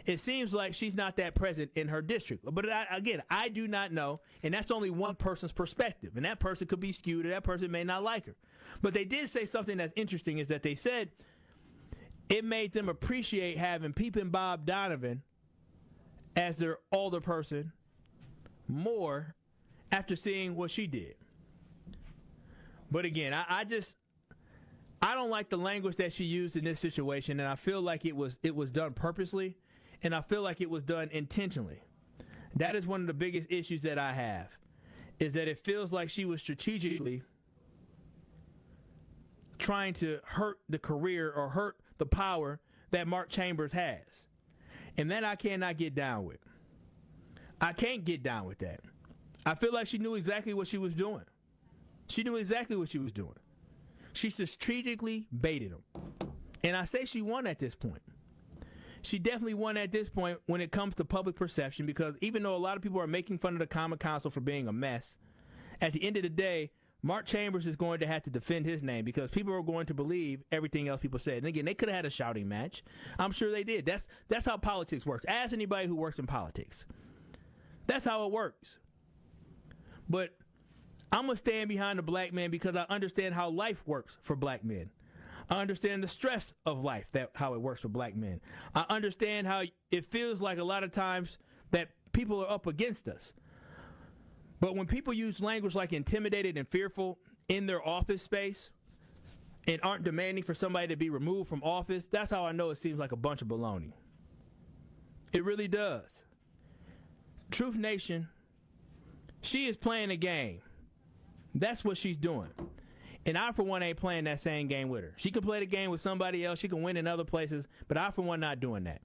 F: it seems like she's not that present in her district. But I do not know, and that's only one person's perspective, and that person could be skewed, or that person may not like her. But they did say something that's interesting, is that they said it made them appreciate having Peepin' Bob Donovan as their older person more after seeing what she did. But again, I don't like the language that she used in this situation, and I feel like it was done purposely, and I feel like it was done intentionally. That is one of the biggest issues that I have, is that it feels like she was strategically trying to hurt the career or hurt the power that Mark Chambers has. And that I cannot get down with. I can't get down with that. I feel like she knew exactly what she was doing. She knew exactly what she was doing. She strategically baited him. And I say she won at this point. She definitely won at this point when it comes to public perception, because even though a lot of people are making fun of the Common Council for being a mess, at the end of the day, Mark Chambers is going to have to defend his name, because people are going to believe everything else people said. And again, they could have had a shouting match. I'm sure they did. That's how politics works. Ask anybody who works in politics. That's how it works. But I'm going to stand behind the black man because I understand how life works for black men. I understand the stress of life, how it works for black men. I understand how it feels like a lot of times that people are up against us. But when people use language like intimidated and fearful in their office space and aren't demanding for somebody to be removed from office, that's how I know it seems like a bunch of baloney. It really does. Truth Nation, she is playing a game. That's what she's doing. And I, for one, ain't playing that same game with her. She can play the game with somebody else. She can win in other places. But I, for one, not doing that.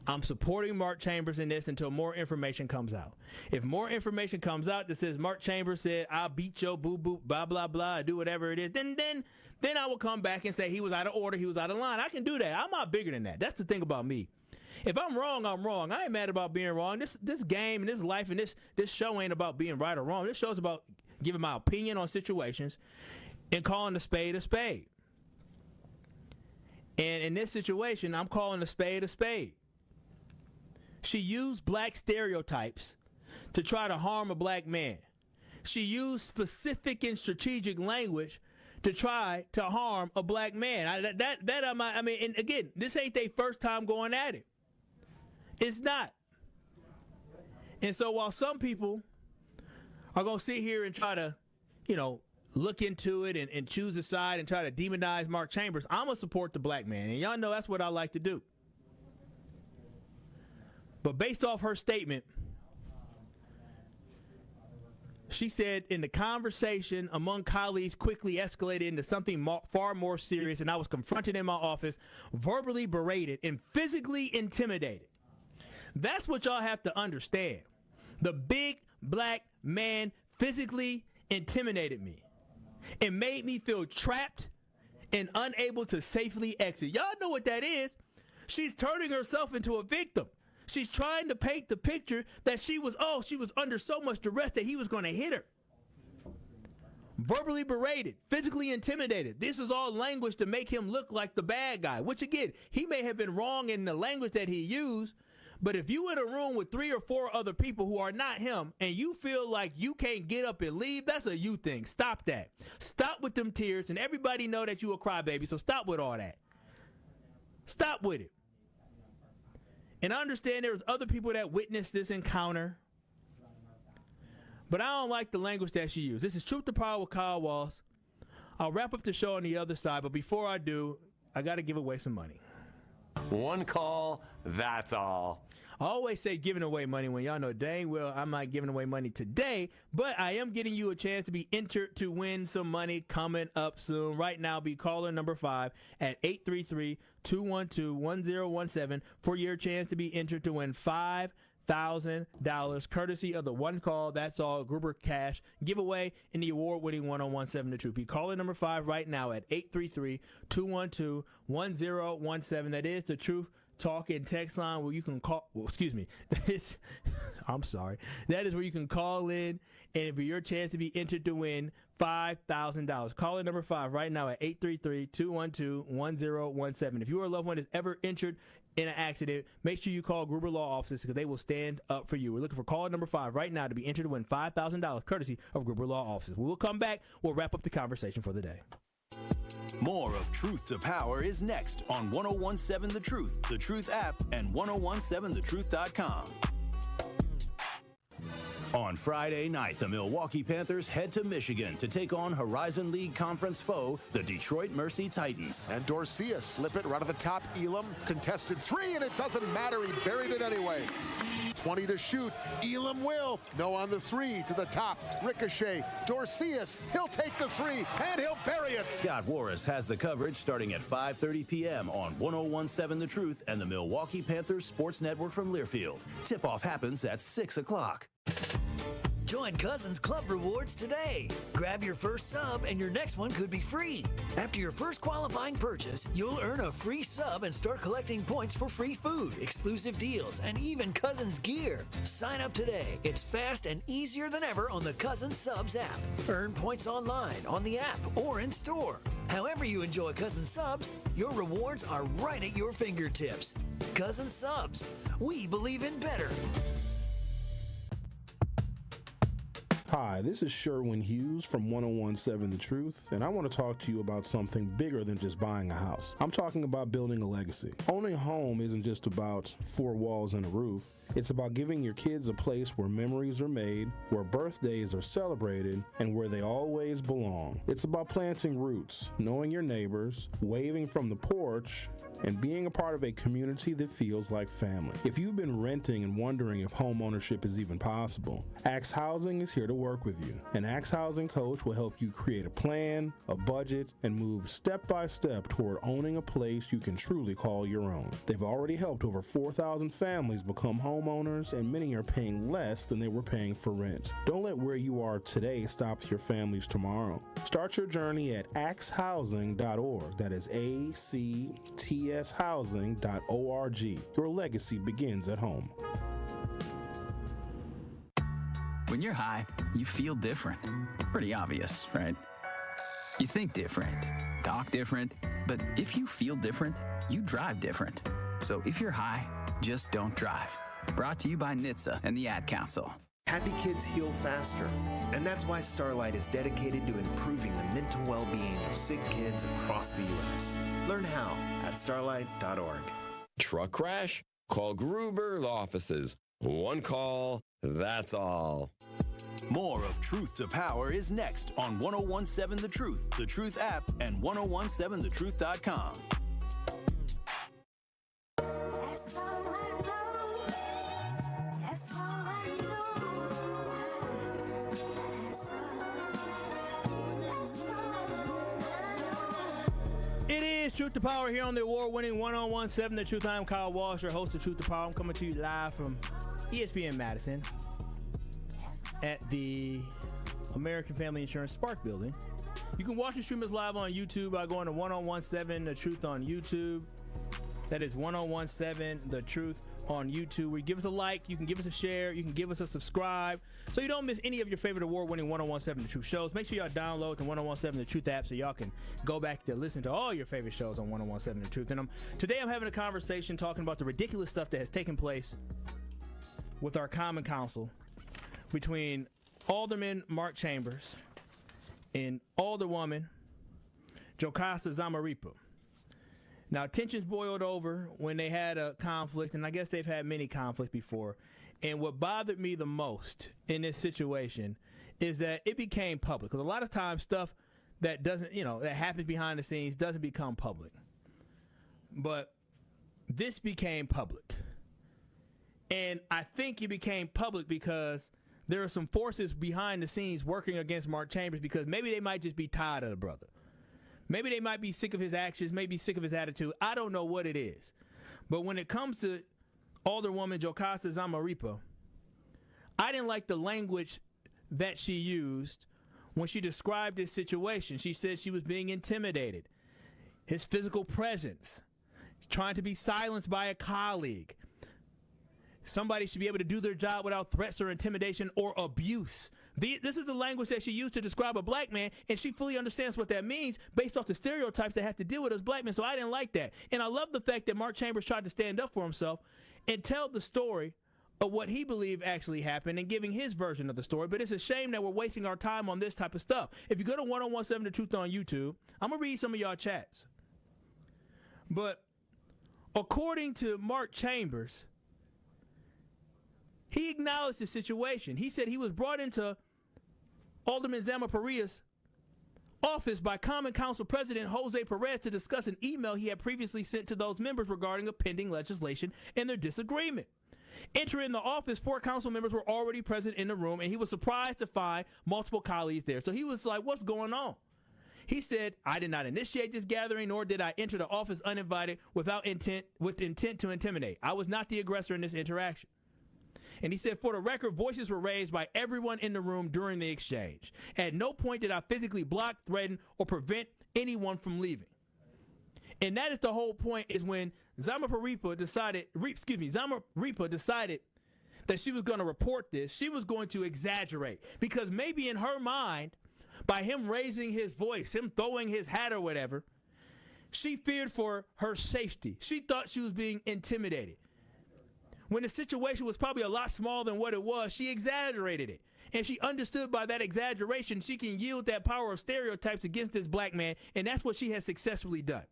F: I'm supporting Mark Chambers in this until more information comes out. If more information comes out that says Mark Chambers said, I'll beat your boo-boo, blah, blah, blah, do whatever it is, then I will come back and say he was out of order, he was out of line. I can do that. I'm not bigger than that. That's the thing about me. If I'm wrong, I'm wrong. I ain't mad about being wrong. This game and this life and this show ain't about being right or wrong. This show's about giving my opinion on situations and calling a spade a spade. And in this situation, I'm calling a spade a spade. She used black stereotypes to try to harm a black man. She used specific and strategic language to try to harm a black man. And again, this ain't their first time going at it. It's not. And so while some people are going to sit here and try to, look into it and choose a side and try to demonize Mark Chambers, I'm going to support the black man. And y'all know that's what I like to do. But based off her statement, she said in the conversation among colleagues quickly escalated into something far more serious, and I was confronted in my office, verbally berated, and physically intimidated. That's what y'all have to understand. The big black man physically intimidated me. It made me feel trapped and unable to safely exit. Y'all know what that is. She's turning herself into a victim. She's trying to paint the picture that she was under so much duress that he was going to hit her. Verbally berated, physically intimidated. This is all language to make him look like the bad guy, which again, he may have been wrong in the language that he used, but if you in a room with 3 or 4 other people who are not him and you feel like you can't get up and leave, that's a you thing. Stop that. Stop with them tears, and everybody know that you a crybaby, so stop with all that. Stop with it. And I understand there was other people that witnessed this encounter, but I don't like the language that she used. This is Truth to Power with Kyle Walls. I'll wrap up the show on the other side, but before I do, I got to give away some money.
C: One call, that's all.
F: I always say giving away money when y'all know dang well I'm not giving away money today, but I am getting you a chance to be entered to win some money coming up soon. Right now, be caller number 5 at 833-212-1017 for your chance to be entered to win $5,000 courtesy of the One Call That's All Gruber Cash giveaway in the award-winning 1017 The Truth. Be caller number 5 right now at 833-212-1017. That is the Truth talk and text line where you can call. Well, excuse me. I'm sorry. That is where you can call in and for your chance to be entered to win $5,000. Call in number 5 right now at 833-212-1017. If your loved one is ever injured in an accident, make sure you call Gruber Law Offices because they will stand up for you. We're looking for caller number 5 right now to be entered to win $5,000 courtesy of Gruber Law Offices. We will come back. We'll wrap up the conversation for the day.
B: More of Truth to Power is next on 1017 The Truth app, and 1017thetruth.com. On Friday night, the Milwaukee Panthers head to Michigan to take on Horizon League Conference foe, the Detroit Mercy Titans.
D: And Dorcia slip it right at the top. Elam contested 3, and it doesn't matter. He buried it anyway. 20 to shoot. Elam will. No on the 3 to the top. Ricochet. Dorcius. He'll take the 3, and he'll bury it.
B: Scott Warris has the coverage starting at 5:30 p.m. on 1017 The Truth and the Milwaukee Panthers Sports Network from Learfield. Tip-off happens at 6 o'clock.
E: Join Cousins Club Rewards today. Grab your first sub and your next one could be free. After your first qualifying purchase, you'll earn a free sub and start collecting points for free food, exclusive deals, and even Cousins gear. Sign up today. It's fast and easier than ever on the Cousins Subs app. Earn points online, on the app, or in store. However you enjoy Cousins Subs, your rewards are right at your fingertips. Cousins Subs. We believe in better.
J: Hi, this is Sherwin Hughes from 1017 The Truth, and I want to talk to you about something bigger than just buying a house. I'm talking about building a legacy. Owning a home isn't just about 4 walls and a roof. It's about giving your kids a place where memories are made, where birthdays are celebrated, and where they always belong. It's about planting roots, knowing your neighbors, waving from the porch, and being a part of a community that feels like family. If you've been renting and wondering if home ownership is even possible, Axe Housing is here to work with you. An Axe Housing coach will help you create a plan, a budget, and move step by step toward owning a place you can truly call your own. They've already helped over 4,000 families become homeowners, and many are paying less than they were paying for rent. Don't let where you are today stop your family's tomorrow. Start your journey at axehousing.org. That is ACTShousing.org. Your legacy begins at home.
H: When you're high, you feel different. Pretty obvious, right? You think different, talk different, but if you feel different, you drive different. So if you're high, just don't drive. Brought to you by NHTSA and the Ad Council.
X: Happy kids heal faster, and that's why Starlight is dedicated to improving the mental well-being of sick kids across the U.S. Learn how at starlight.org.
C: Truck crash? Call Gruber Law Offices. One call, that's all.
B: More of Truth to Power is next on 1017 The Truth app, and 1017thetruth.com.
F: It is Truth to Power here on the award-winning 1017 The Truth. I'm Kyle Walsh, your host of Truth to Power. I'm coming to you live from ESPN Madison at the American Family Insurance Spark Building. You can watch and stream us live on YouTube by going to 1017 The Truth on YouTube. That is 1017 The Truth on YouTube. Where you give us a like, you can give us a share, you can give us a subscribe, so you don't miss any of your favorite award-winning 1017 The Truth shows. Make sure y'all download the 1017 The Truth app so y'all can go back to listen to all your favorite shows on 1017 The Truth. And today I'm having a conversation talking about the ridiculous stuff that has taken place with our Common Council between Alderman Mark Chambers and Alderwoman Jocasta Zamarripa. Now, tensions boiled over when they had a conflict, and I guess they've had many conflicts before. And what bothered me the most in this situation is that it became public. Because a lot of times stuff that doesn't, that happens behind the scenes doesn't become public. But this became public. And I think it became public because there are some forces behind the scenes working against Mark Chambers, because maybe they might just be tired of the brother. Maybe they might be sick of his actions, maybe sick of his attitude. I don't know what it is. But when it comes to Alderwoman Jocasta Zamarripa, I didn't like the language that she used when she described this situation. She said she was being intimidated. His physical presence. trying to be silenced by a colleague. Somebody should be able to do their job without threats or intimidation or abuse. This is the language that she used to describe a black man, and she fully understands what that means based off the stereotypes that have to deal with us black men. So I didn't like that. And I love the fact that Mark Chambers tried to stand up for himself and tell the story of what he believed actually happened and giving his version of the story. But it's a shame that we're wasting our time on this type of stuff. If you go to 1017 The Truth on YouTube, I'm going to read some of y'all chats. But according to Mark Chambers, he acknowledged the situation. He said he was brought into Alderman Zamaparea's office by Common Council President Jose Perez to discuss an email he had previously sent to those members regarding a pending legislation and their disagreement. Entering the office, 4 council members were already present in the room, and he was surprised to find multiple colleagues there. So he was like, what's going on? He said, I did not initiate this gathering, nor did I enter the office uninvited with intent to intimidate. I was not the aggressor in this interaction. And he said, for the record, voices were raised by everyone in the room during the exchange. At no point did I physically block, threaten, or prevent anyone from leaving. And that is the whole point, is when Zamaparepa decided that she was going to report this, she was going to exaggerate. Because maybe in her mind, by him raising his voice, him throwing his hat or whatever, she feared for her safety. She thought she was being intimidated. When the situation was probably a lot smaller than what it was, she exaggerated it. And she understood by that exaggeration, she can yield that power of stereotypes against this black man, and that's what she has successfully done.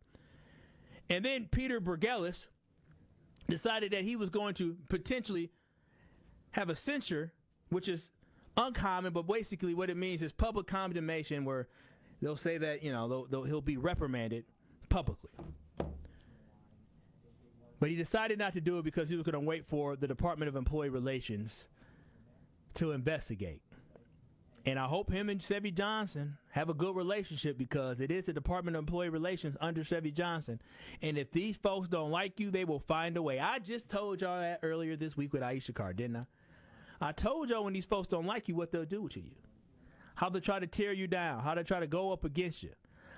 F: And then Peter Burgelis decided that he was going to potentially have a censure, which is uncommon, but basically what it means is public condemnation, where they'll say that, he'll be reprimanded publicly. But he decided not to do it because he was going to wait for the Department of Employee Relations to investigate. And I hope him and Chevy Johnson have a good relationship, because it is the Department of Employee Relations under Chevy Johnson. And if these folks don't like you, they will find a way. I just told y'all that earlier this week with Aisha Carr, didn't I? I told y'all when these folks don't like you, what they'll do to you. How they try to tear you down. How they try to go up against you.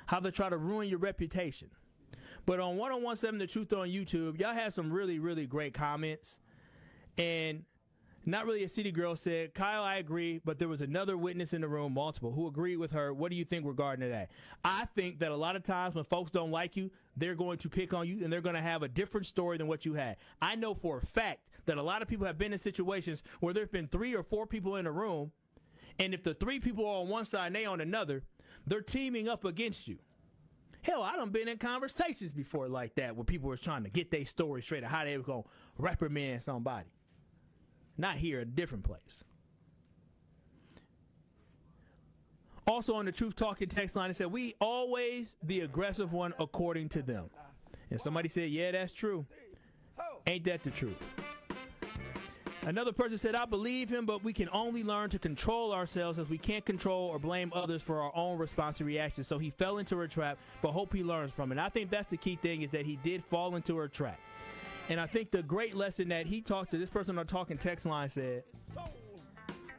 F: How they try to ruin your reputation. But on 1017 The Truth on YouTube, y'all have some really, really great comments. And Not Really a City Girl said, Kyle, I agree, but there was another witness in the room, multiple, who agreed with her. What do you think regarding that? I think that a lot of times when folks don't like you, they're going to pick on you, and they're going to have a different story than what you had. I know for a fact that a lot of people have been in situations where there's been 3 or 4 people in a room, and if the 3 people are on one side and they on another, they're teaming up against you. Hell, I done been in conversations before like that where people were trying to get their story straight of how they were going to reprimand somebody. Not here, a different place. Also on the Truth Talking text line, it said, we always the aggressive one according to them. And somebody said, yeah, that's true. Ain't that the truth? Another person said, I believe him, but we can only learn to control ourselves, as we can't control or blame others for our own response and reaction. So he fell into her trap, but hope he learns from it. And I think that's the key thing, is that he did fall into her trap. And I think the great lesson that he talked to, this person on the Talking text line said,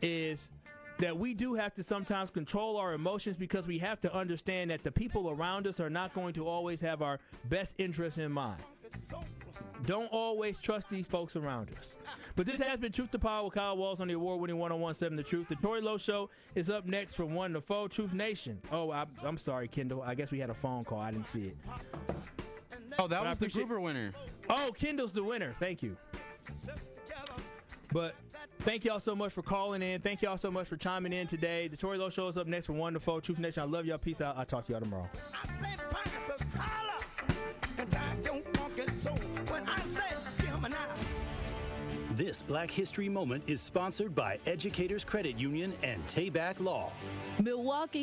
F: is that we do have to sometimes control our emotions, because we have to understand that the people around us are not going to always have our best interests in mind. Don't always trust these folks around us. But this has been Truth to Power with Kyle Walls on the award-winning 1017 The Truth. The Tory Lowe Show is up next from 1 to 4. Truth Nation. Oh, I'm sorry, Kendall. I guess we had a phone call. I didn't see it.
I: Oh, that was the Gruber winner.
F: Oh, Kendall's the winner. Thank you. But thank y'all so much for calling in. Thank y'all so much for chiming in today. The Tory Lowe Show is up next from 1 to 4. Truth Nation, I love y'all. Peace out. I'll talk to y'all tomorrow.
B: This Black History Moment is sponsored by Educators Credit Union and Tayback Law.
R: Milwaukee